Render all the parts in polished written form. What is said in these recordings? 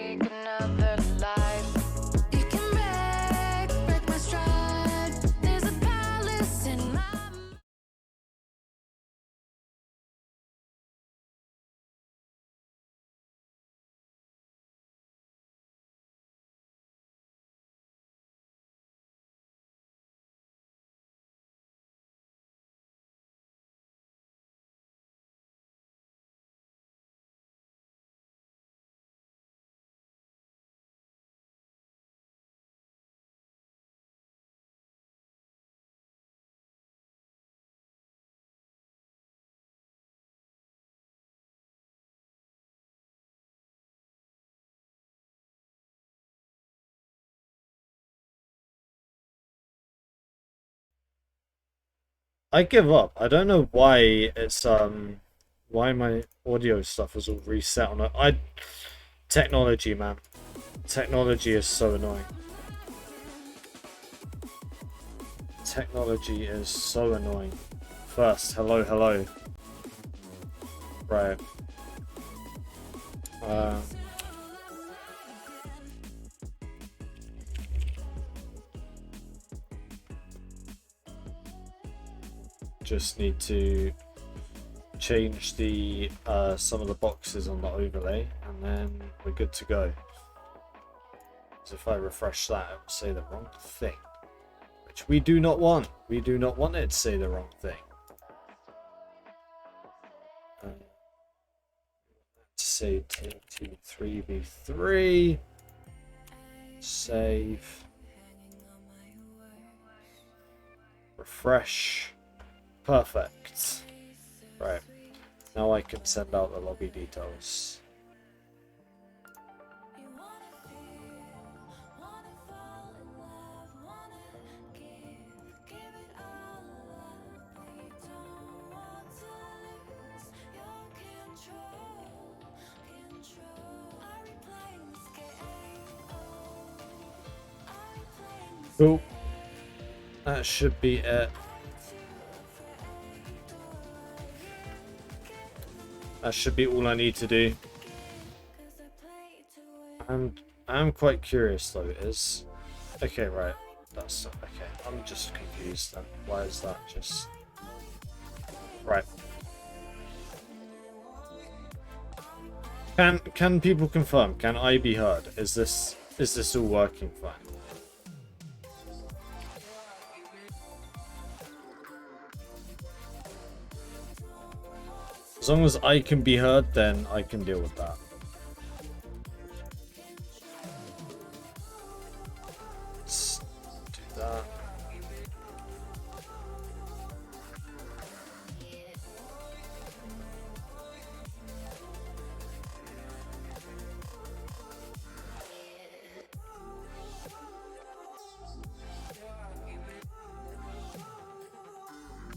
take another life. You can break my stride. There's a palace in my I give up. I don't know why it's why my audio stuff is all reset on it. Technology, man. Technology is so annoying. Technology is so annoying. First, hello, hello. Right. Just need to change the some of the boxes on the overlay, and then we're good to go. So if I refresh that, it will say the wrong thing, which we do not want. We do not want it to say the wrong thing. Let's say TT3v3. Save. Refresh. Perfect. Right. Now I can send out the lobby details. Cool. That should be it. That should be all I need to do. And I'm quite curious though, is okay, right. That's okay. I'm just confused then. Why is that just right? Can people confirm? Can I be heard? Is this all working fine? As long as I can be heard, then I can deal with that. Let's do that.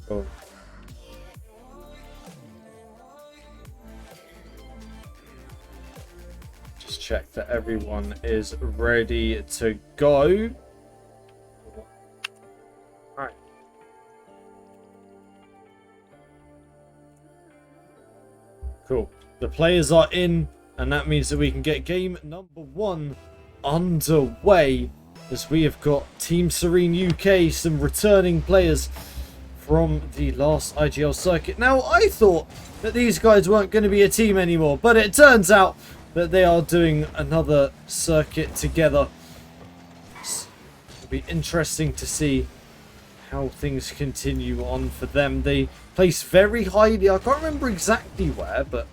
Cool. Check that everyone is ready to go. Alright. Cool. The players are in, and that means that we can get game number 1 underway, as we have got Team Serene UK, some returning players from the last IGL circuit. Now, I thought that these guys weren't going to be a team anymore, but it turns out that they are doing another circuit together. It'll be interesting to see how things continue on for them. They place very highly. I can't remember exactly where, but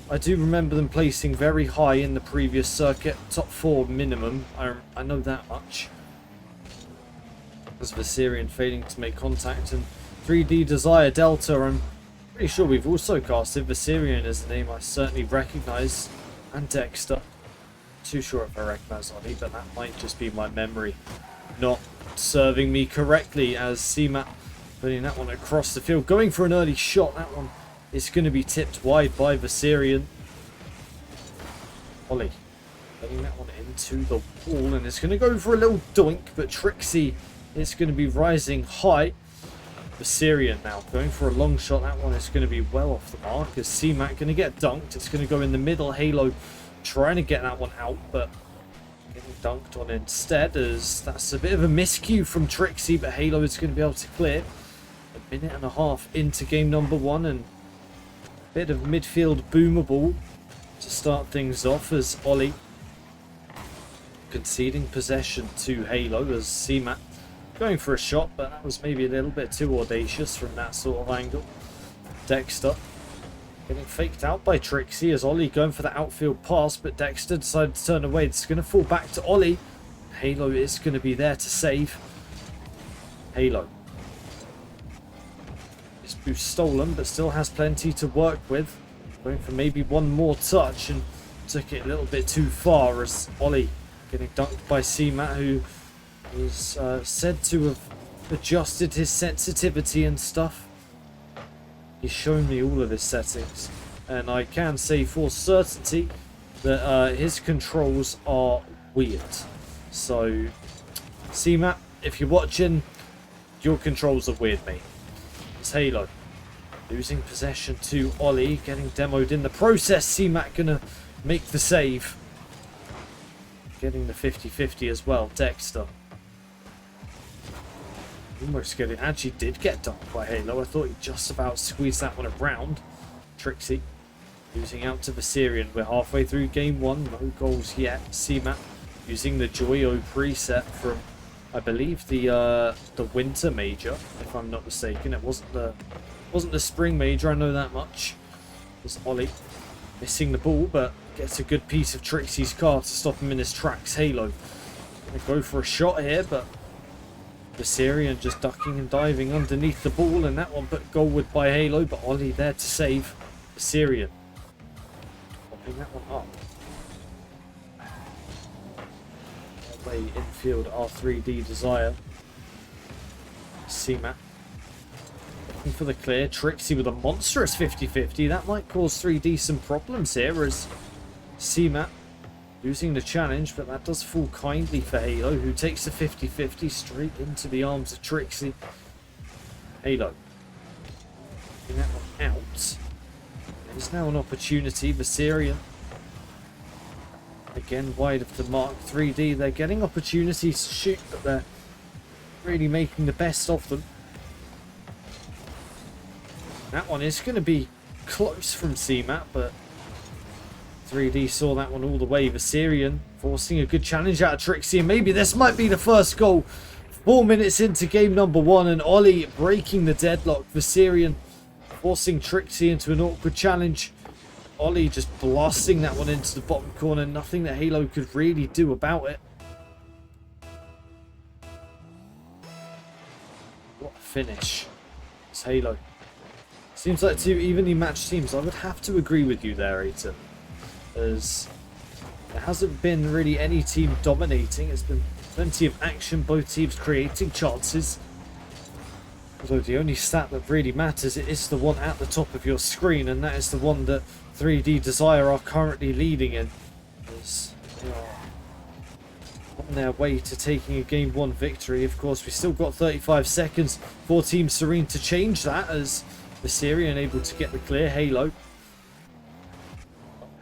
I do remember them placing very high in the previous circuit. Top 4 minimum. I know that much. As Viserion failing to make contact, and 3D Desire Delta, I'm pretty sure we've also casted Viserion as a name I certainly recognise. And Dexter. Too sure if I recognise Ollie, but that might just be my memory not serving me correctly, as CMAT putting that one across the field. Going for an early shot. That one is going to be tipped wide by Viserion. Ollie putting that one into the wall, and it's going to go for a little doink, but Trixie is going to be rising high. Viserion now going for a long shot. That one is going to be well off the mark, as CMAT going to get dunked. It's going to go in the middle. Halo trying to get that one out, but getting dunked on instead, as that's a bit of a miscue from Trixie, but Halo is going to be able to clear. A minute and a half into game number 1, and a bit of midfield boomable to start things off, as Ollie conceding possession to Halo, as CMAT going for a shot, but that was maybe a little bit too audacious from that sort of angle. Dexter getting faked out by Trixie, as Ollie going for the outfield pass, but Dexter decided to turn away. It's going to fall back to Ollie. Halo is going to be there to save. Halo. His boost stolen, but still has plenty to work with. Going for maybe one more touch, and took it a little bit too far, as Ollie getting dunked by CMAT, who was said to have adjusted his sensitivity and stuff. He's shown me all of his settings, and I can say for certainty that his controls are weird. So, CMAT, if you're watching, your controls are weird, mate. It's Halo losing possession to Ollie, getting demoed in the process. CMAT gonna make the save, getting the 50-50 as well. Dexter almost getting, actually did get dunked by Halo. I thought he just about squeezed that one around. Trixie losing out to Serene. We're halfway through game 1, no goals yet. CMAT using the Joyo preset from, I believe, the winter major, if I'm not mistaken. It wasn't the spring major, I know that much. It was Ollie missing the ball, but gets a good piece of Trixie's car to stop him in his tracks. Halo gonna go for a shot here, but Serene just ducking and diving underneath the ball, and that one put goalward by Halo, but Ollie there to save. Serene popping that one up. Away infield R3D Desire. CMAT looking for the clear. Trixie with a monstrous 50-50. That might cause 3D some problems here, as CMAT losing the challenge, but that does fall kindly for Halo, who takes the 50-50 straight into the arms of Trixie. Halo getting that one out. There's now an opportunity. Serene again wide of the mark. 3D, they're getting opportunities to shoot, but they're really making the best of them. That one is going to be close from CMAT, but 3D saw that one all the way. Serene forcing a good challenge out of Trixie, and maybe this might be the first goal. 4 minutes into game number 1, and Ollie breaking the deadlock. Serene forcing Trixie into an awkward challenge. Ollie just blasting that one into the bottom corner. Nothing that Halo could really do about it. What a finish. It's Halo. Seems like 2 evenly matched teams. I would have to agree with you there, Ethan, as there hasn't been really any team dominating. It's been plenty of action, both teams creating chances. Although the only stat that really matters is the one at the top of your screen, and that is the one that 3D Desire are currently leading in, as they are on their way to taking a game 1 victory. Of course, we still got 35 seconds for Team Serene to change that, as Serene able to get the clear. Halo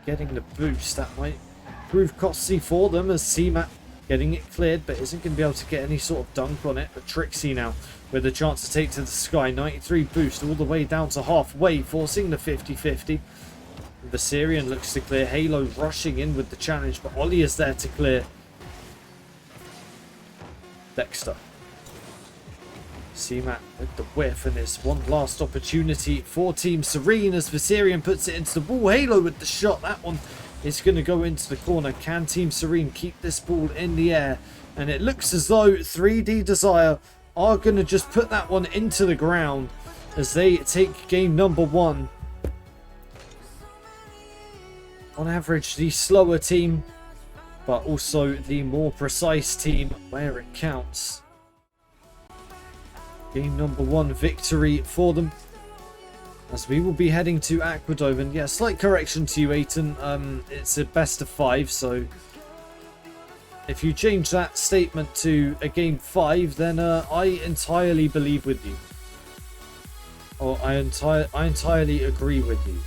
getting the boost, that might prove costly for them, as CMAT getting it cleared, but isn't going to be able to get any sort of dunk on it. But Trixie now with a chance to take to the sky. 93 boost all the way down to halfway, forcing the 50-50. Serene looks to clear. Halo rushing in with the challenge, but Ollie is there to clear. Dexter. CMAT with the whiff, and there's one last opportunity for Team Serene as Serene puts it into the wall. Halo with the shot. That one is going to go into the corner. Can Team Serene keep this ball in the air? And it looks as though 3D Desire are going to just put that one into the ground as they take game number 1. On average, the slower team, but also the more precise team where it counts. Game number 1 victory for them, as we will be heading to Aquadome. And yeah, slight correction to you, Aiton. It's a best of 5, so if you change that statement to a game 5, then I entirely believe with you, or I entirely agree with you,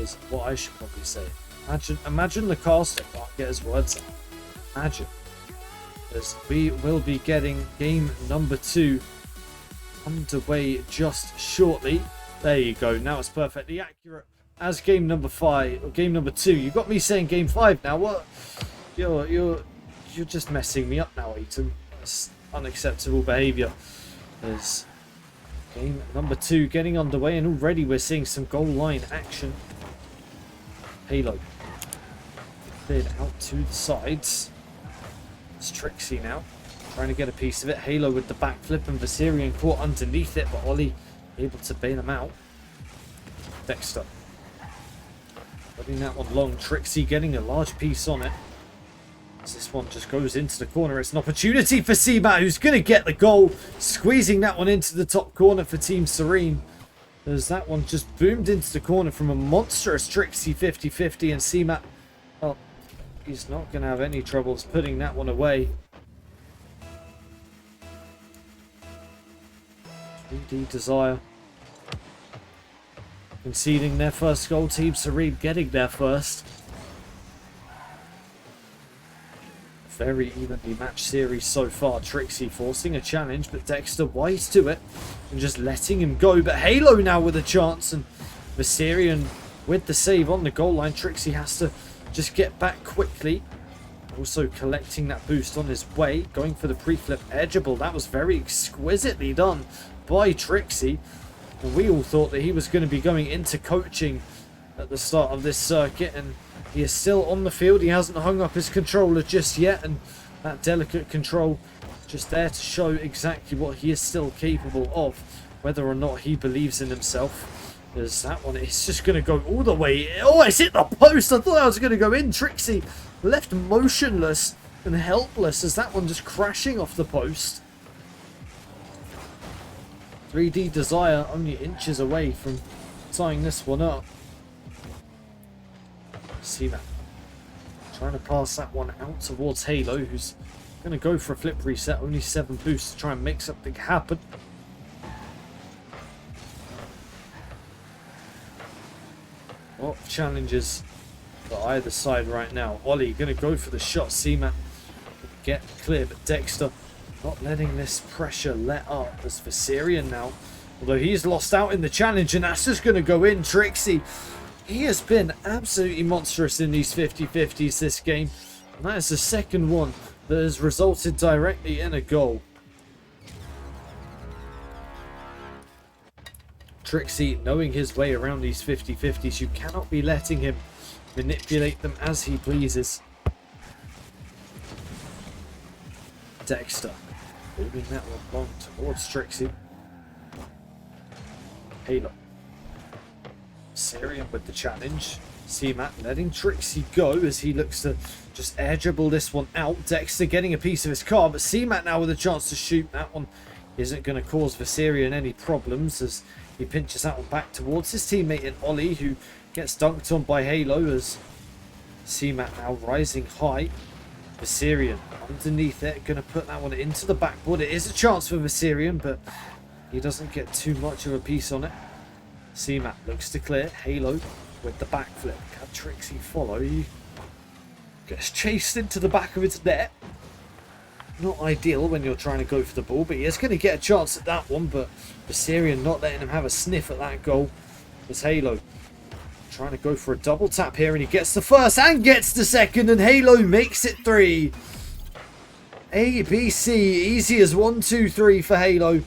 is what I should probably say. Imagine the caster can't get his words out. Imagine. As we will be getting game number 2 underway just shortly. There you go. Now it's perfectly accurate as game number 5 or game number 2. You got me saying game 5 now. What? You're just messing me up now, Aiton. That's unacceptable behaviour. There's game number 2 getting underway, and already we're seeing some goal line action. Halo cleared out to the sides. It's Trixie now trying to get a piece of it. Halo with the backflip, and Viserion caught underneath it, but Ollie able to bail him out. Dexter putting that one long. Trixie getting a large piece on it. As this one just goes into the corner, it's an opportunity for Seabat, who's going to get the goal, squeezing that one into the top corner for Team Serene. As that one just boomed into the corner from a monstrous Trixie 50-50, and Seabat, well, he's not going to have any troubles putting that one away. 3D Desire conceding their first goal. Team Serene getting their first. Very evenly matched series so far. Trixie forcing a challenge, but Dexter wise to it and just letting him go. But Halo now with a chance, and Viserion with the save on the goal line. Trixie has to just get back quickly. Also collecting that boost on his way, going for the pre-flip edgeable. That was very exquisitely done by Trixie. And we all thought that he was going to be going into coaching at the start of this circuit, and he is still on the field. He hasn't hung up his controller just yet, and that delicate control just there to show exactly what he is still capable of, whether or not he believes in himself. As that one is just going to go all the way. Oh, it's hit the post. I thought I was going to go in. Trixie left motionless and helpless as that one just crashing off the post. 3D Desire only inches away from tying this one up. See that. Trying to pass that one out towards Halo, who's going to go for a flip reset. Only 7 boosts to try and make something happen. A lot of challenges for either side right now. Ollie going to go for the shot. Seamat get clear, but Dexter not letting this pressure let up as Viserion now. Although he's lost out in the challenge, and that's just going to go in. Trixie, he has been absolutely monstrous in these 50-50s this game. And that is the second one that has resulted directly in a goal. Trixie knowing his way around these 50-50s. You cannot be letting him manipulate them as he pleases. Dexter moving that one long towards Trixie. Halo. Serene with the challenge. Seamat letting Trixie go as he looks to just air dribble this one out. Dexter getting a piece of his car, but Seamat now with a chance to shoot. That one isn't going to cause Viserion any problems as he pinches that one back towards his teammate in Ollie, who gets dunked on by Halo as Seamat now rising high. Viserion underneath it, going to put that one into the backboard. It is a chance for Viserion, but he doesn't get too much of a piece on it. Seamat looks to clear. Halo with the backflip. Can Trixie follow? He gets chased into the back of its net. Not ideal when you're trying to go for the ball, but he is going to get a chance at that one. But Viserion not letting him have a sniff at that goal. As Halo trying to go for a double tap here, and he gets the first and gets the second, and Halo makes it 3. A, B, C, easy as 1, 2, 3 for Halo.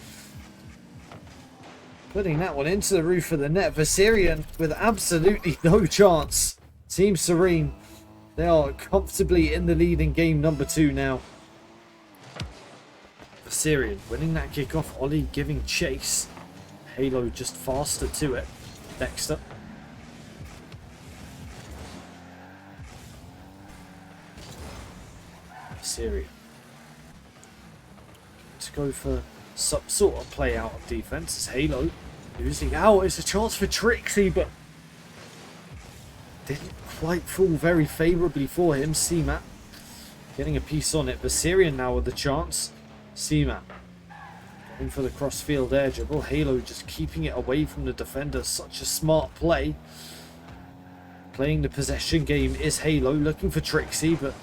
Putting that one into the roof of the net. Viserion with absolutely no chance. Team Serene, they are comfortably in the lead in game number 2 now. Viserion winning that kickoff. Ollie giving chase. Halo just faster to it. Dexter. Viserion to go for some sort of play out of defense as Halo losing out. It's a chance for Trixie, but didn't quite fall very favourably for him. Seamat getting a piece on it. Viserion now with the chance. Seamat going for the crossfield air dribble. Halo just keeping it away from the defender. Such a smart play. Playing the possession game is Halo, looking for Trixie, but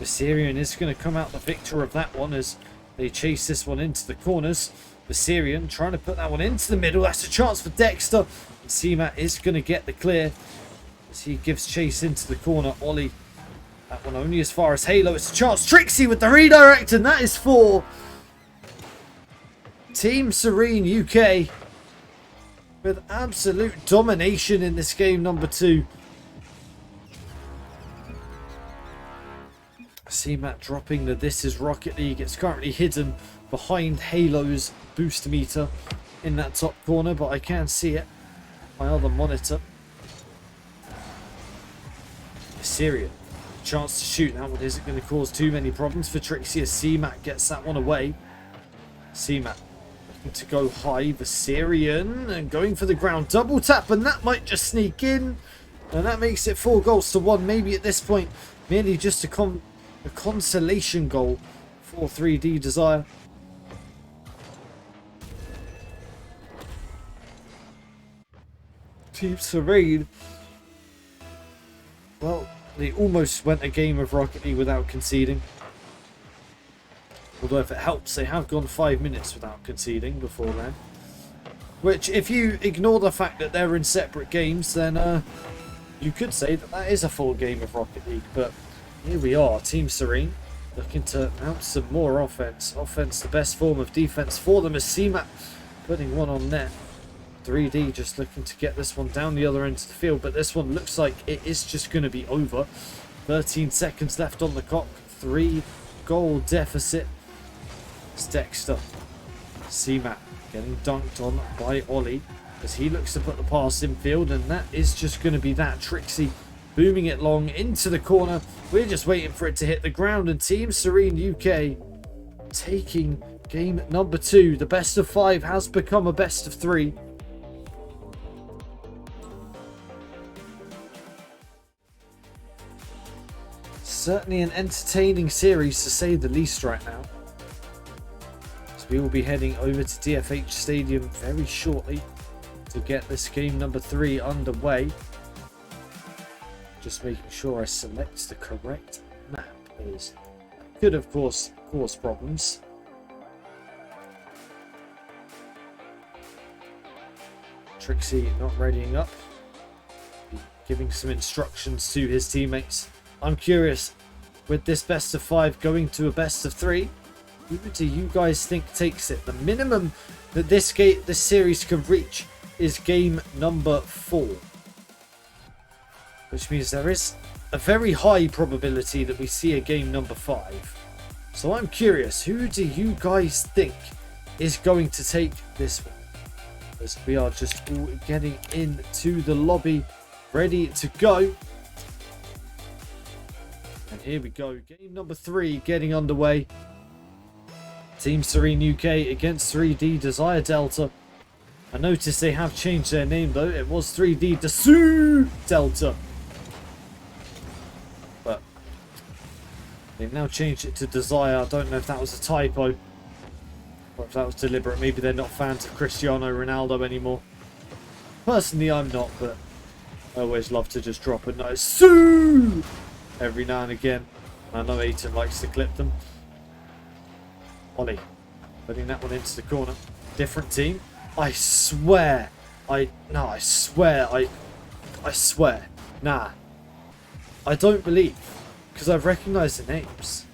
Serene is going to come out the victor of that one as they chase this one into the corners. Serene trying to put that one into the middle. That's a chance for Dexter. And CMAT is going to get the clear as he gives chase into the corner. Ollie, that one only as far as Halo. It's a chance. Trixie with the redirect, and that is for Team Serene UK with absolute domination in this game number 2. CMAT dropping the This Is Rocket League. It's currently hidden behind Halo's boost meter in that top corner, but I can see it on my other monitor. Serene, chance to shoot. That one isn't going to cause too many problems for Trixie as CMAT gets that one away. CMAT looking to go high. Serene and going for the ground double tap, and that might just sneak in, and that makes it 4-1. Maybe at this point merely just a consolation goal for 3D Desire. Team Serene, well, they almost went a game of Rocket League without conceding. Although if it helps, they have gone 5 minutes without conceding before then. Which, if you ignore the fact that they're in separate games, then you could say that that is a full game of Rocket League. But here we are, Team Serene, looking to mount some more offense. Offense, the best form of defense for them, as CMAT putting one on net. 3D just looking to get this one down the other end of the field, but this one looks like it is just going to be over. 13 seconds left on the clock. 3-goal deficit. It's Dexter. CMAT getting dunked on by Ollie as he looks to put the pass in field, and that is just going to be that. Trixie booming it long into the corner. We're just waiting for it to hit the ground, and Team Serene UK taking game number 2. The best of 5 has become a best of 3. Certainly an entertaining series to say the least right now. So we will be heading over to DFH Stadium very shortly to get this game number 3 underway. Just making sure I select the correct map, as that could of course cause problems. Trixie not readying up, giving some instructions to his teammates. I'm curious, with this best of 5 going to a best of 3, who do you guys think takes it? The minimum that this series can reach is game number 4. Which means there is a very high probability that we see a game number 5. So I'm curious, who do you guys think is going to take this one? As we are just all getting into the lobby, ready to go. And here we go, game number 3 getting underway. Team Serene UK against 3D Desire Delta. I noticed they have changed their name though. It was 3D Desire Delta, but they've now changed it to Desire. I don't know if that was a typo or if that was deliberate. Maybe they're not fans of Cristiano Ronaldo anymore. Personally, I'm not, but I always love to just drop a nice Sue every now and again. I know Aiton likes to clip them. Ollie putting that one into the corner. Different team. I swear. I swear. Nah. I don't believe. Because I've recognised the names.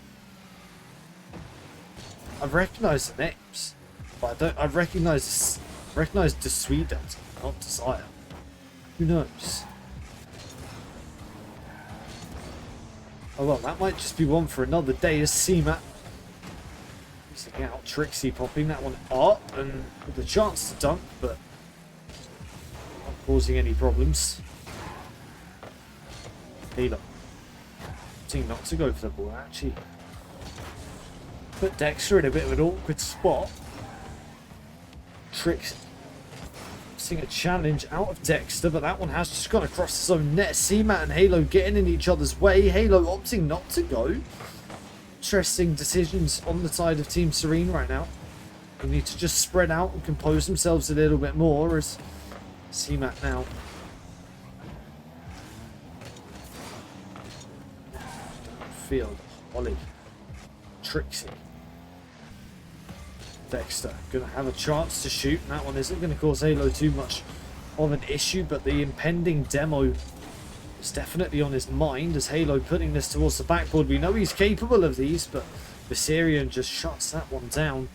I've recognised the names. But I've recognised Desire, not Desire. Who knows? Oh well, that might just be one for another day as CMAT using out Trixie, popping that one up and with a chance to dunk, but not causing any problems. Halo opting not to go for the ball, actually put Dexter in a bit of an awkward spot. Trixie seeing a challenge out of Dexter, but that one has just gone across his own net. CMAT and Halo getting in each other's way. Halo opting not to go. Interesting decisions on the side of Team Serene right now. They need to just spread out and compose themselves a little bit more as CMAT now field. Ollie. Trixie. Dexter gonna have a chance to shoot, and that one isn't gonna cause Halo too much of an issue, but the impending demo is definitely on his mind as Halo putting this towards the backboard. We know he's capable of these, but Viserion just shuts that one down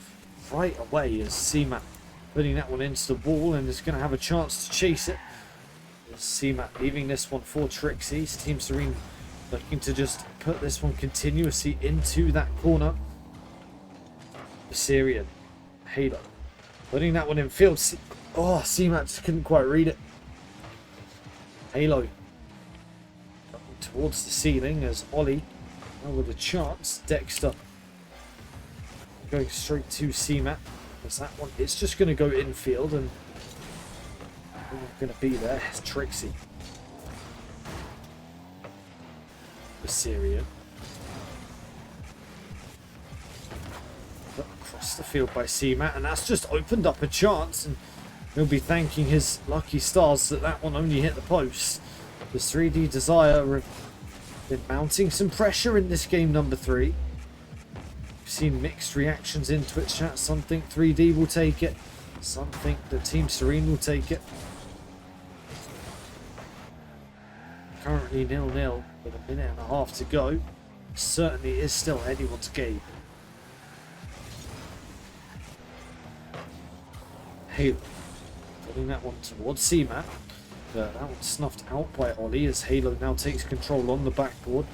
right away as CMAT putting that one into the wall and is gonna have a chance to chase it. CMAT leaving this one for Trixie's. Team Serene looking to just put this one continuously into that corner. Viserion. Halo. Putting that one in field. Oh, CMAT just couldn't quite read it. Halo. Towards the ceiling as Ollie. Now with a chance. Dexter. Going straight to CMAT. As that one is just going to go infield and not going to be there. It's Trixie. Viserion. Across the field by CMAT, and that's just opened up a chance, and he'll be thanking his lucky stars that that one only hit the post. The 3D Desire have been mounting some pressure in this game number 3. We've seen mixed reactions in Twitch chat. Some think 3D will take it, some think that Team Serene will take it. Currently 0-0 with a minute and a half to go. Certainly is still anyone's game. Halo putting that one towards CMAT. That one snuffed out by Ollie as Halo now takes control on the backboard.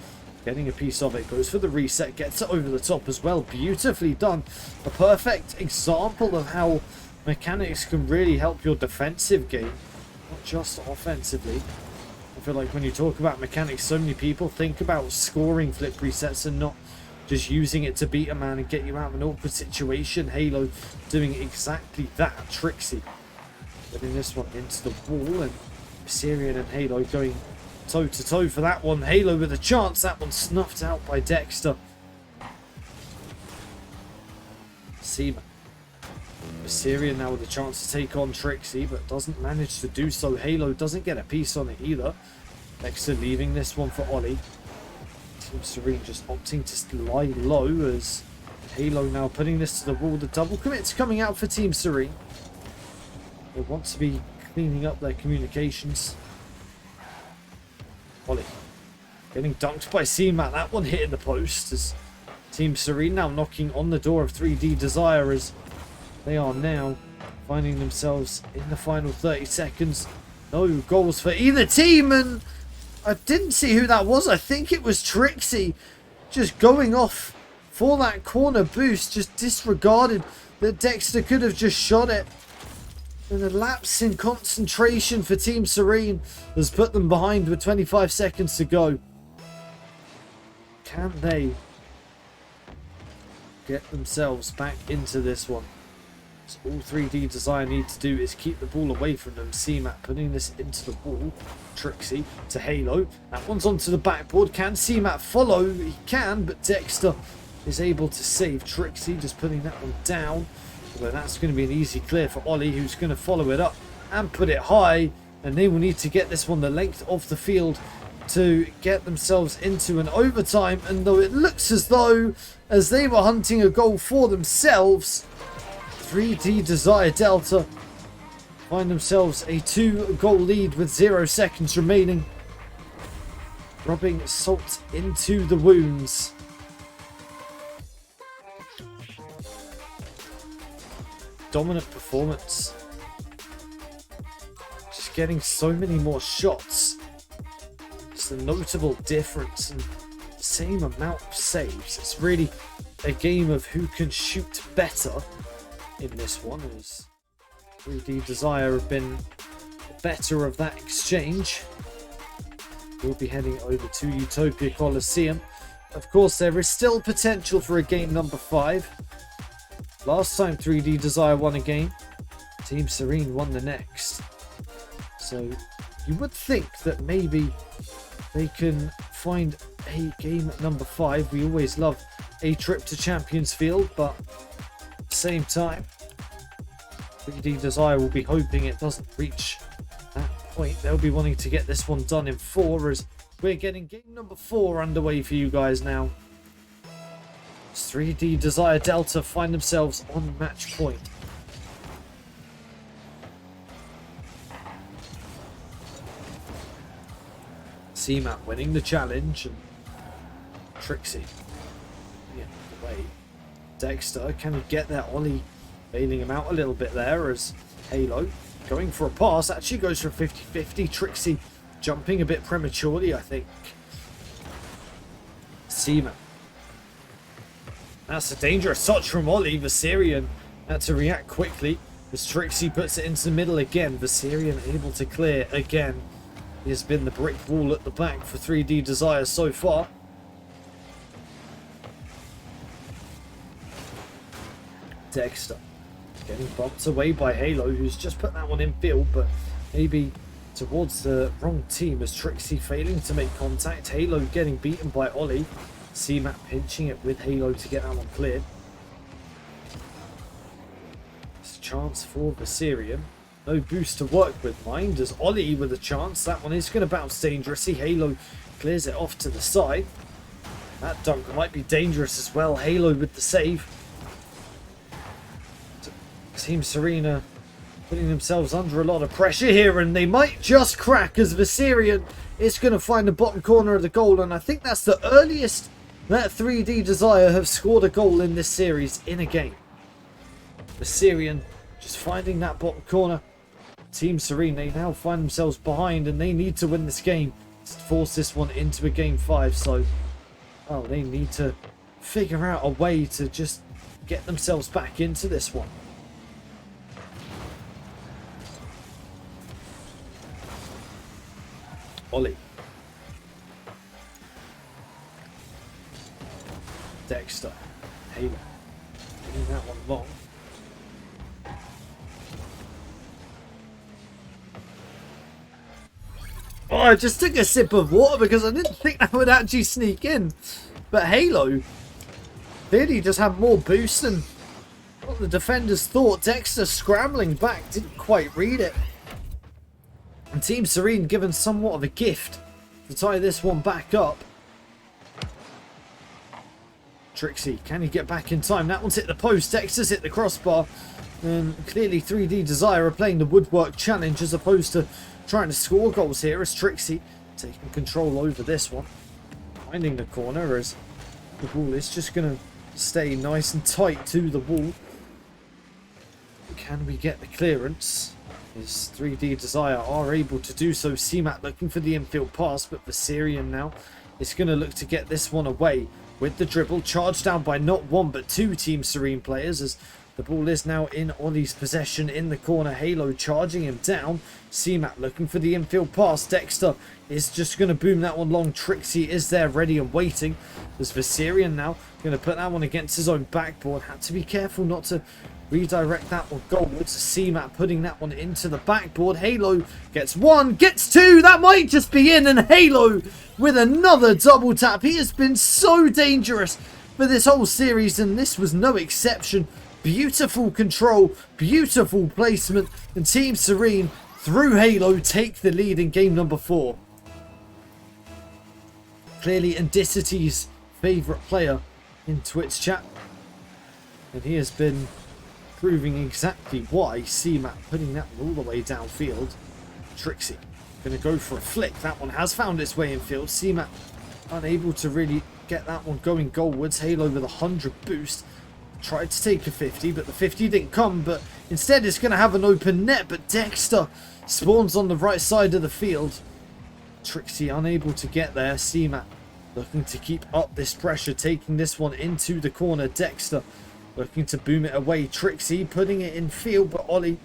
Getting a piece of it. Goes for the reset. Gets it over the top as well. Beautifully done. A perfect example of how mechanics can really help your defensive game. Not just offensively. I feel like when you talk about mechanics, so many people think about scoring flip resets and not just using it to beat a man and get you out of an awkward situation. Halo doing exactly that. Trixie getting this one into the wall, and Serene and Halo going toe to toe for that one. Halo with a chance. That one snuffed out by Dexter. Seaman. Serene now with a chance to take on Trixie, but doesn't manage to do so. Halo doesn't get a piece on it either. Dexter leaving this one for Ollie. Team Serene just opting to lie low as Halo now putting this to the wall. The double commit's coming out for Team Serene. They want to be cleaning up their communications. Ollie getting dunked by CMAT. That one hitting the post as Team Serene now knocking on the door of 3D Desire as they are now finding themselves in the final 30 seconds. No goals for either team, and I didn't see who that was. I think it was Trixie just going off for that corner boost. Just disregarded that Dexter could have just shot it. And a lapse in concentration for Team Serene has put them behind with 25 seconds to go. Can they get themselves back into this one? So all 3D Desire need to do is keep the ball away from them. CMAT putting this into the wall. Trixie to Halo. That one's onto the backboard. Can CMAT follow? He can, but Dexter is able to save Trixie. Just putting that one down. Although that's going to be an easy clear for Ollie, who's going to follow it up and put it high. And they will need to get this one the length of the field to get themselves into an overtime. And though it looks as though as they were hunting a goal for themselves, 3D Desire Delta find themselves a 2-goal lead with 0 seconds remaining. Rubbing salt into the wounds. Dominant performance. Just getting so many more shots. It's a notable difference and same amount of saves. It's really a game of who can shoot better in this one, as 3D Desire have been better of that exchange. We'll be heading over to Utopia Coliseum. Of course, there is still potential for a game number 5. Last time 3D Desire won a game, Team Serene won the next. So you would think that maybe they can find a game at number 5. We always love a trip to Champions Field, but at the same time, 3D Desire will be hoping it doesn't reach that point. They'll be wanting to get this one done in 4 as We're getting game number 4 underway for you guys now. 3D Desire Delta find themselves on match point. CMAP winning the challenge, and Trixie the way. Dexter, can he get that Ollie, bailing him out a little bit there as Halo going for a pass, actually goes for a 50-50. Trixie jumping a bit prematurely, I think. CMAP. That's a dangerous touch from Ollie. Viserion had to react quickly as Trixie puts it into the middle again. Viserion able to clear again. He has been the brick wall at the back for 3D Desire so far. Dexter getting bumped away by Halo, who's just put that one in field, but maybe towards the wrong team as Trixie failing to make contact. Halo getting beaten by Ollie. CMAP pinching it with Halo to get that one cleared. It's a chance for Viserion. No boost to work with, mind, as Ollie with a chance. That one is going to bounce dangerously. Halo clears it off to the side. That dunk might be dangerous as well. Halo with the save. Team Serene putting themselves under a lot of pressure here, and they might just crack as Viserion is going to find the bottom corner of the goal, and I think that's the earliest that 3D Desire have scored a goal in this series in a game. Viserion just finding that bottom corner. Team Serene, they now find themselves behind, and they need to win this game to force this one into a game 5. So, they need to figure out a way to just get themselves back into this one. Ollie. Dexter. Halo. Getting that one long. Oh, I just took a sip of water because I didn't think that would actually sneak in. But Halo clearly just had more boost than what the defenders thought. Dexter scrambling back, didn't quite read it. And Team Serene given somewhat of a gift to tie this one back up. Trixie, can he get back in time? That one's hit the post. Dexter's hit the crossbar. And clearly 3D Desire are playing the woodwork challenge as opposed to trying to score goals here, as Trixie taking control over this one. Finding the corner as the ball is just going to stay nice and tight to the wall. Can we get the clearance? As 3D Desire are able to do so. CMAT looking for the infield pass, but Viserion now is going to look to get this one away with the dribble. Charged down by not one but two Team Serene players as the ball is now in Ollie's possession in the corner. Halo charging him down. CMAT looking for the infield pass. Dexter is just going to boom that one long. Trixie is there ready and waiting. As Viserion now going to put that one against his own backboard. Had to be careful not to redirect that one goalwards. CMAT putting that one into the backboard. Halo gets one, gets two. That might just be in, and Halo with another double tap. He has been so dangerous for this whole series, and this was no exception. Beautiful control, beautiful placement, and Team Serene through Halo take the lead in game number 4. Clearly Indicity's favourite player in Twitch chat, and he has been proving exactly why. CMAT putting that one all the way downfield. Trixie going to go for a flick. That one has found its way in field. CMAT unable to really get that one going goalwards. Halo with 100 boost. Tried to take a 50, but the 50 didn't come. But instead it's going to have an open net. But Dexter spawns on the right side of the field. Trixie unable to get there. CMAT looking to keep up this pressure. Taking this one into the corner. Dexter looking to boom it away. Trixie putting it in field, but Ollie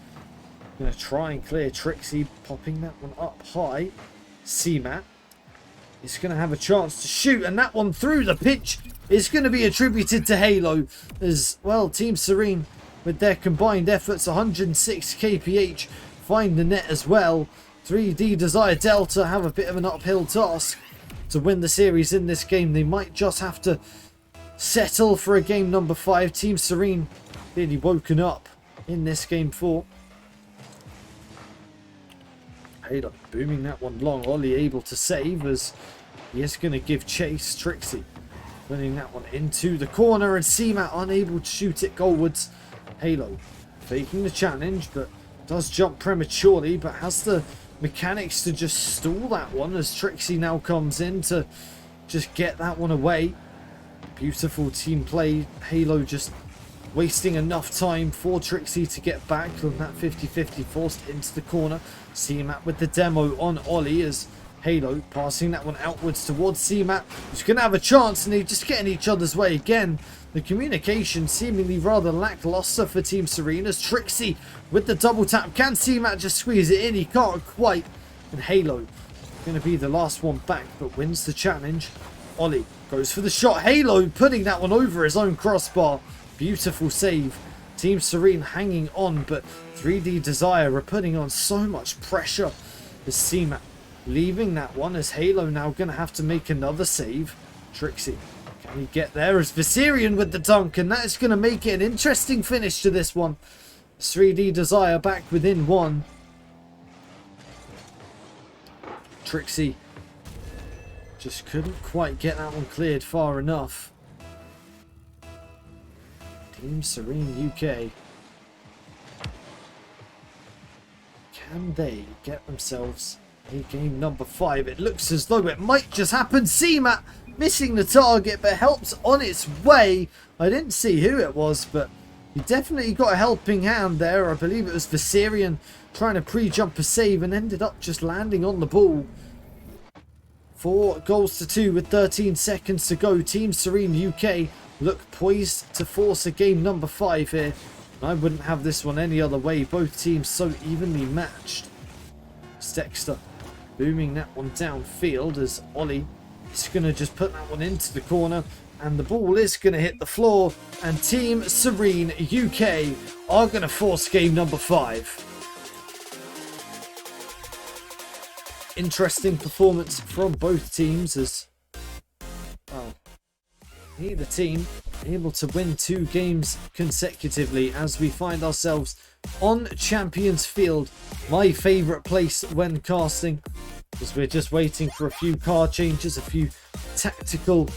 going to try and clear. Trixie popping that one up high. CMAT is going to have a chance to shoot, and that one through the pitch is going to be attributed to Halo as well. Team Serene with their combined efforts, 106 kph, find the net as well. 3D Desire Delta have a bit of an uphill task to win the series in this game. They might just have to settle for a game number 5. Team Serene clearly woken up in this game 4. Halo booming that one long. Ollie able to save as He is going to give chase. Trixie putting that one into the corner, and CMAT unable to shoot it goalwards. Halo faking the challenge, but does jump prematurely, but has the mechanics to just stall that one as Trixie now comes in to just get that one away. Beautiful team play. Halo just wasting enough time for Trixie to get back on that 50-50, forced into the corner. CMAT with the demo on Ollie as Halo passing that one outwards towards CMAT, who's going to have a chance, and they just get in each other's way again. The communication seemingly rather lackluster for Team Serene as Trixie with the double tap. Can CMAT just squeeze it in? He can't quite. And Halo going to be the last one back, but wins the challenge. Ollie goes for the shot. Halo putting that one over his own crossbar. Beautiful save. Team Serene hanging on, but 3D Desire are putting on so much pressure. The CMAT leaving that one as Halo now going to have to make another save. Trixie, can he get there as Viserion with the dunk, and that is going to make it an interesting finish to this one. 3D Desire back within one. Trixie just couldn't quite get that one cleared far enough. Team Serene UK. Can they get themselves a game number 5? It looks as though it might just happen. CMAT missing the target, but helps on its way. I didn't see who it was, but he definitely got a helping hand there. I believe it was Viserion trying to pre-jump a save and ended up just landing on the ball. 4 goals to 2 with 13 seconds to go. Team Serene UK look poised to force a game number 5 here. I wouldn't have this one any other way. Both teams so evenly matched. Dexter booming that one downfield as Ollie is going to just put that one into the corner, and the ball is going to hit the floor, and Team Serene UK are going to force game number 5. Interesting performance from both teams as, well, neither team able to win 2 games consecutively as we find ourselves on Champions Field, my favourite place when casting, as we're just waiting for a few card changes, a few tactical,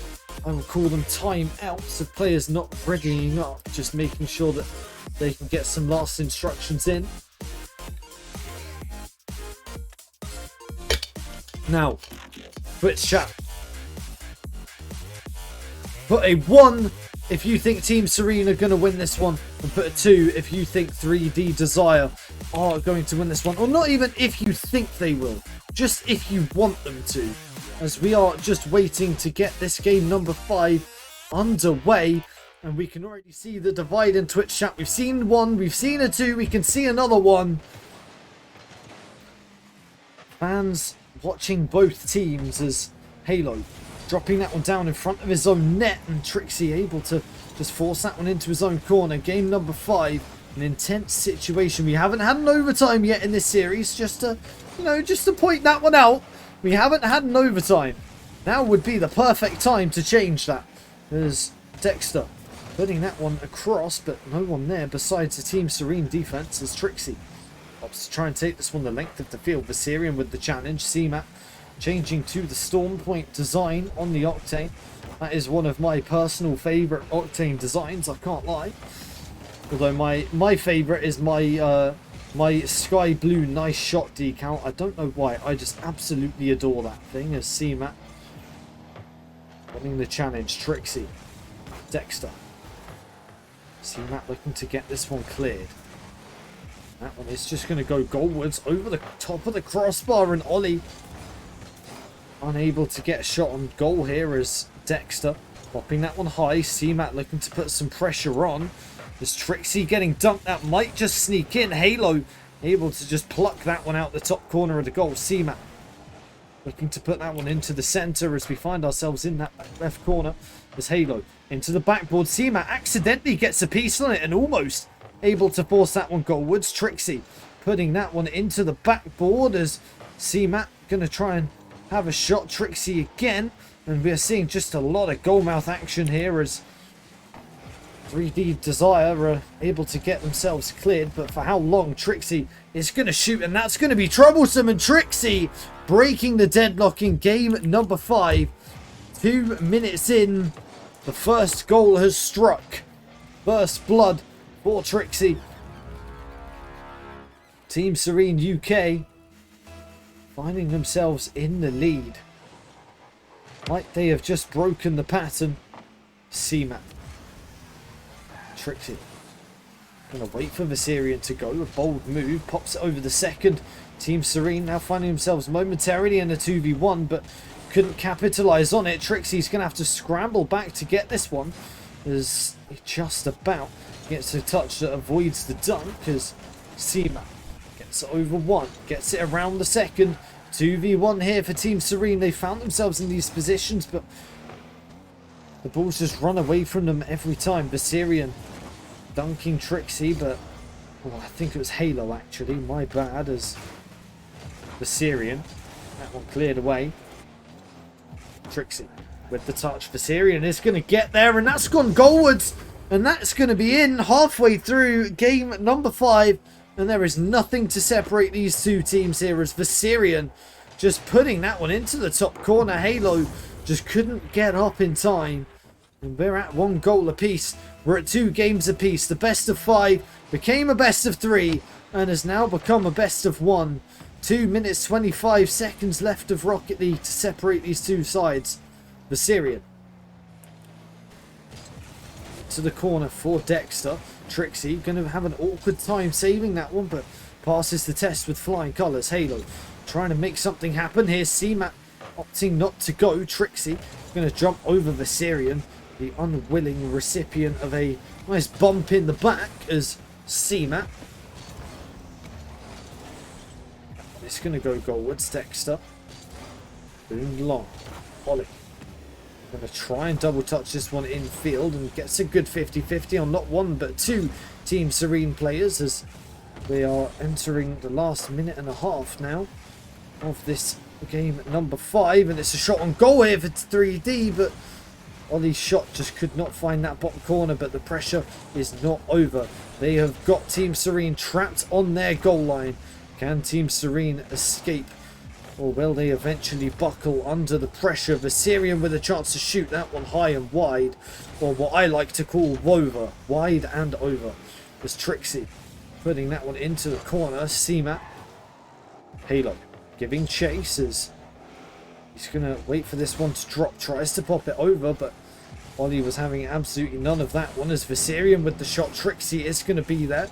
I will call them timeouts, of players not readying up, just making sure that they can get some last instructions in. Now, Twitch chat, put a 1 if you think Team Serene are going to win this one, and put a 2 if you think 3D Desire are going to win this one. Or not even if you think they will, just if you want them to, as we are just waiting to get this game number 5 underway. And we can already see the divide in Twitch chat. We've seen 1, we've seen a 2, we can see another 1. Fans watching both teams as Halo dropping that one down in front of his own net, and Trixie able to just force that one into his own corner. Game number 5, an intense situation. We haven't had an overtime yet in this series, just to, just to point that one out. We haven't had an overtime. Now would be the perfect time to change that. There's Dexter putting that one across, but no one there besides the Team Serene defense as Trixie opts to try and take this one the length of the field. Viserion with the challenge. CMAT changing to the Storm Point design on the Octane. That is one of my personal favourite Octane designs, I can't lie. Although my favourite is my my sky blue nice shot decal. I don't know why, I just absolutely adore that thing. As CMAT winning the challenge. Trixie, Dexter. CMAT looking to get this one cleared. That one is just going to go goalwards over the top of the crossbar, and Ollie unable to get a shot on goal here as Dexter popping that one high. CMAT looking to put some pressure on. There's Trixie getting dunked. That might just sneak in. Halo able to just pluck that one out the top corner of the goal. CMAT looking to put that one into the centre as we find ourselves in that left corner. As Halo into the backboard. CMAT accidentally gets a piece on it and almost able to force that one goalwards. Trixie putting that one into the backboard as CMAT going to try and have a shot. Trixie again, and we are seeing just a lot of goalmouth action here as 3D Desire are able to get themselves cleared, but for how long? Trixie is going to shoot, and that's going to be troublesome, and Trixie breaking the deadlock in game number 5. 2 minutes in, the first goal has struck. First blood for Trixie. Team Serene UK finding themselves in the lead. Like they have just broken the pattern. CMAP. Trixie. Gonna wait for Viserion to go. A bold move. Pops it over the second. Team Serene now finding themselves momentarily in a 2v1, but couldn't capitalize on it. Trixie's gonna have to scramble back to get this one, as he just about gets a touch that avoids the dunk, as CMAP gets it over one, gets it around the second. 2v1 here for Team Serene. They found themselves in these positions, but the balls just run away from them every time. Viserion dunking Trixie, but I think it was Halo actually. My bad, as Viserion. That one cleared away. Trixie with the touch. Viserion is going to get there, and that's gone goalwards. And that's going to be in halfway through game number 5. And there is nothing to separate these two teams here, as Viserion just putting that one into the top corner. Halo just couldn't get up in time. And we're at 1 goal apiece. We're at 2 games apiece. The best of 5 became a best of 3 and has now become a best of 1. 2 minutes 25 seconds left of Rocket League to separate these two sides. Viserion to the corner for Dexter. Trixie going to have an awkward time saving that one, but passes the test with flying colours. Halo trying to make something happen here. CMAT opting not to go. Trixie going to jump over Viserion, the unwilling recipient of a nice bump in the back, as CMAT. It's going to go goalwards. Dexter. Boom long. Ollie. Going to try and double touch this one in field, and gets a good 50-50 on not 1 but 2 Team Serene players, as we are entering the last minute and a half now of this game number 5. And it's a shot on goal here for 3D, but Ollie's shot just could not find that bottom corner. But the pressure is not over. They have got Team Serene trapped on their goal line. Can Team Serene escape, or will they eventually buckle under the pressure? Viserion with a chance to shoot that one high and wide, or what I like to call wover, wide and over. As Trixie putting that one into the corner. CMAT. Halo giving chase, as he's going to wait for this one to drop. Tries to pop it over, but Ollie was having absolutely none of that one, as Viserion with the shot. Trixie is going to be there.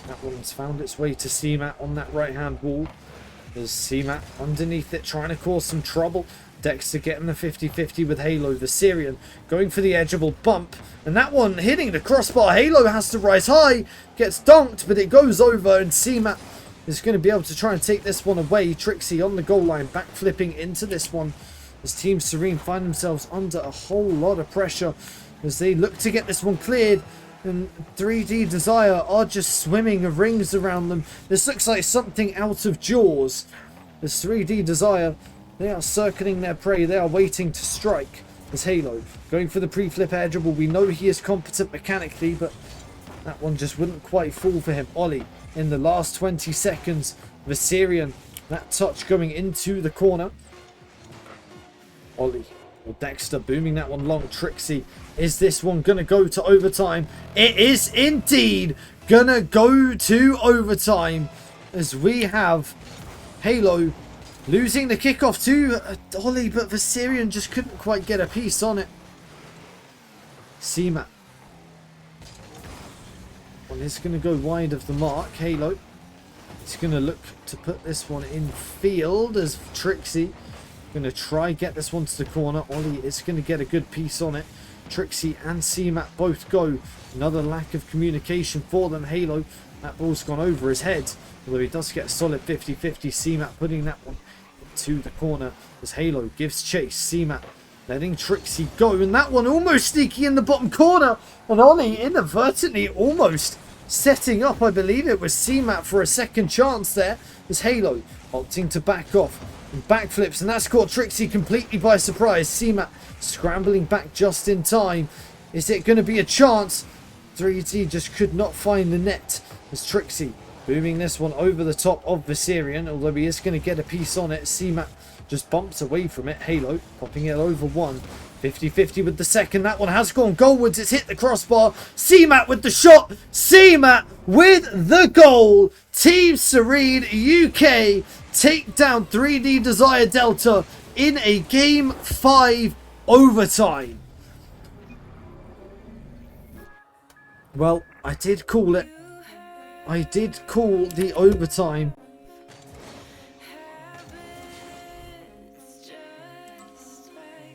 That one's found its way to CMAT on that right hand wall. There's CMAT underneath it, trying to cause some trouble. Dexter getting the 50-50 with Halo. Viserion going for the edgeable bump, and that one hitting the crossbar. Halo has to rise high, gets dunked, but it goes over, and CMAT is going to be able to try and take this one away. Trixie on the goal line, backflipping into this one, as Team Serene find themselves under a whole lot of pressure as they look to get this one cleared. And 3D Desire are just swimming rings around them. This looks like something out of Jaws. As 3D Desire, they are circling their prey. They are waiting to strike. As Halo going for the pre-flip edgeable. We know he is competent mechanically, but that one just wouldn't quite fall for him. Ollie in the last 20 seconds. Viserion, that touch going into the corner. Ollie. Dexter booming that one long. Trixie, is this one gonna go to overtime? It is indeed gonna go to overtime, as we have Halo losing the kickoff to Ollie, but Viserion just couldn't quite get a piece on it. CMAT one is gonna go wide of the mark. Halo is gonna look to put this one in field, as Trixie going to try get this one to the corner. Ollie is going to get a good piece on it. Trixie and CMAT both go. Another lack of communication for them. Halo, that ball's gone over his head, although he does get a solid 50-50. CMAT putting that one into the corner as Halo gives chase. CMAT letting Trixie go, and that one almost sneaky in the bottom corner, and Ollie inadvertently almost setting up, I believe it was CMAT, for a second chance there, as Halo opting to back off. Backflips, and that's caught Trixie completely by surprise. CMAT scrambling back just in time. Is it going to be a chance? 3D just could not find the net. As Trixie booming this one over the top of Viserion, although he is going to get a piece on it. CMAT just bumps away from it. Halo popping it over one. 50-50 with the second. That one has gone goalwards. It's hit the crossbar. CMAT with the shot. CMAT with the goal. Team Serene UK take down 3D Desire Delta in a Game 5 overtime. Well, I did call it. I did call the overtime.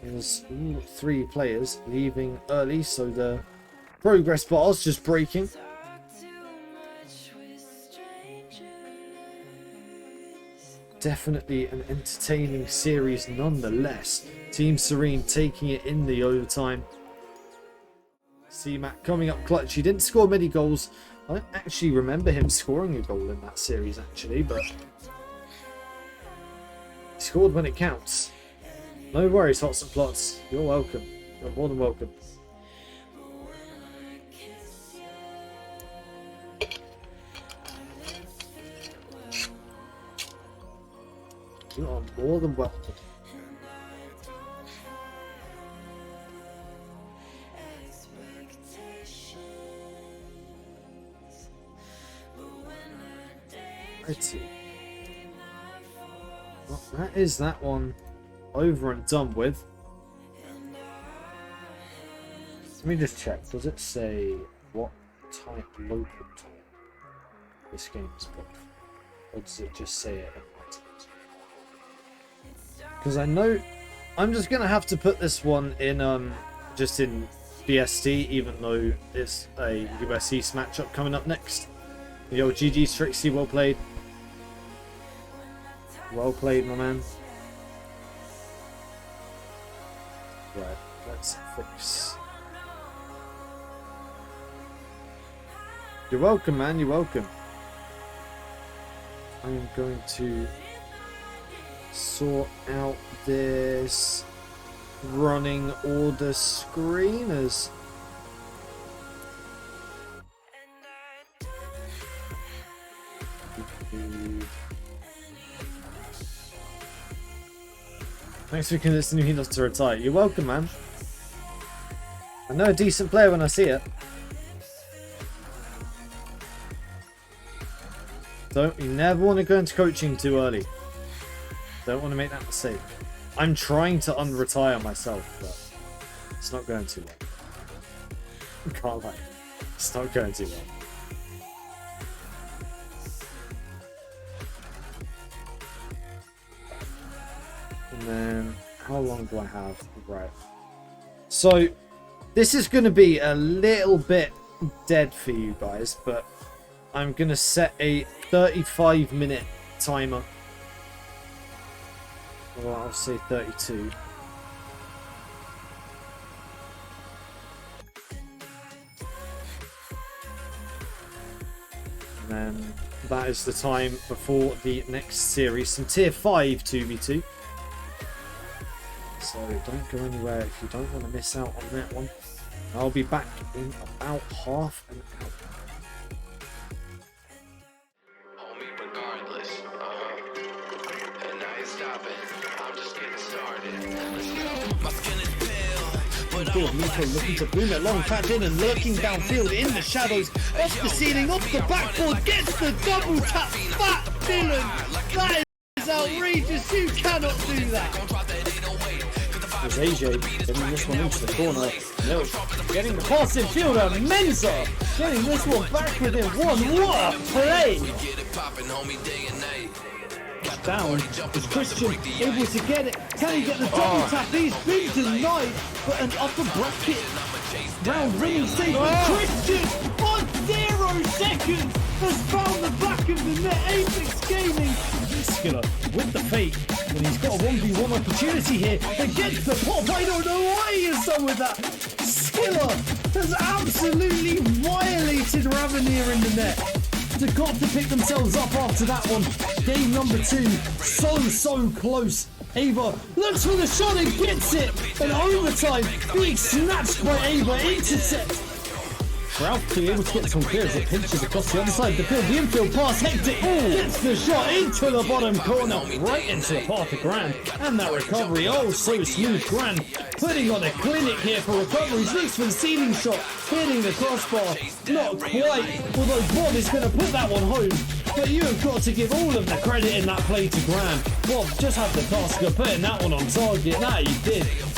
There's all three players leaving early, so the progress bar's just breaking. Definitely an entertaining series nonetheless. Team Serene taking it in the overtime. CMAT coming up clutch. He didn't score many goals. I don't actually remember him scoring a goal in that series actually, but he scored when it counts. No worries, Hots and Plots. You're welcome. You're more than welcome. You are more than welcome. Righty. Well, that is that one over and done with. Let me just check. Does it say what type local time this game is put? Or does it just say it in my teams? Because I know I'm just gonna have to put this one in just in BST, even though it's a US East matchup coming up next. Yo, GG's Trixie, well played. Well played, my man. Right, let's fix. You're welcome, man. You're welcome. I am going to sort out this running order screeners. Thanks for convincing me not to retire. You're welcome, man. I know a decent player when I see it. You never want to go into coaching too early. Don't want to make that mistake. I'm trying to unretire myself, but it's not going too well. Can't lie. It's not going too well. And then, how long do I have? Right. So, this is going to be a little bit dead for you guys, but I'm going to set a 35-minute timer. Well, I'll say 32. And then, that is the time before the next series. Some tier 5 2v2. So don't go anywhere if you don't want to miss out on that one. I'll be back in about half an hour. Homie, regardless, and I ain't stopping. I'm just getting started. Let's go. My skin is pale, but I'm Nico looking to boom it long, fat in and lurking downfield in the shadows, off the ceiling, off the backboard, gets the double tap. Fat Dylan, that is outrageous. You cannot do that. There's AJ getting this one into the corner. No, getting the pass in fielder. Menza getting this one back within one. What a play! Down is Christian able to get it. Can he get the double tap? He's been denied, but an upper bracket round winning save. Christian on 0 seconds has found the back of the net. Apex Gaming. Skiller with the fake, and he's got a 1v1 opportunity here against the pop. I don't know why he is done with that. Skiller has absolutely violated Ravenier in the net. They've got to pick themselves up after that one. Game number 2, so close. Ava looks for the shot and gets it. And overtime being snatched by Ava. Intercept. Ralph being able to get some clear as it pinches across the other side of the field. The infield pass, Hectic gets the shot into the bottom corner, right into the path of Grand. And that recovery, oh so smooth. Grand putting on a clinic here for recoveries. Looks for the ceiling shot, hitting the crossbar. Not quite, although Bob is going to put that one home. But you have got to give all of the credit in that play to Grand. Bob just had the task of putting that one on target. That he did.